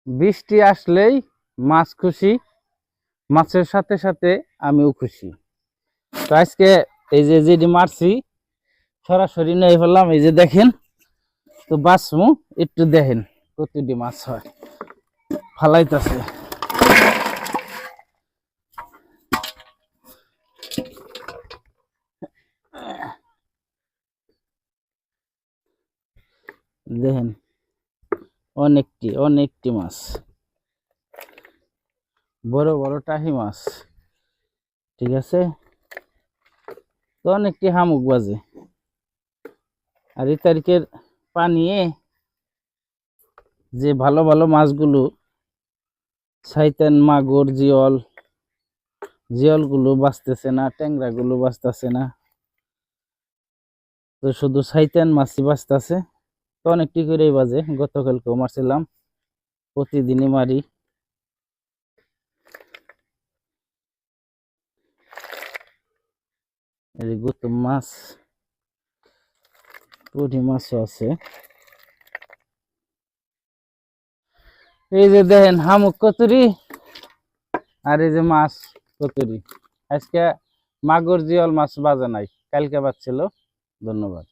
বৃষ্টি আসলেই মাছ খুশি, মাছের সাথে সাথে আমিও খুশি। তো আজকে এই যে যেটি মারছি সরাসরি নিয়ে ফেললাম, এই যে দেখেন। তো বাসমু একটু দেখেন কতটি মাছ হয়, ফালাইতেছে। দেখেন অনেকটি মাছ, বড় বড় টাহি মাছ। ঠিক আছে, তো অনেকটি হামুক বাজে। আর এই তারিখের পানিয়ে যে ভালো ভালো মাছগুলো সাইতেন, মাগুর, জিয়লগুলো বাঁচতেছে না, ট্যাংরাগুলো বাঁচতেছে না। তো শুধু সাইতেন মাছই বাঁচতেছে। তো অনেকটি করেই বাজে, গতকালকেও মারছিলাম, প্রতিদিনই মারি। এই গৌতম মাছ, পুঁটি মাছও আছে। এই যে দেখেন হামুক কতুরি, আর এই যে মাছ কতুরি। আজকে মাগুর জিয়ল মাছ বাজে নাই, কালকে বাজছিল। ধন্যবাদ।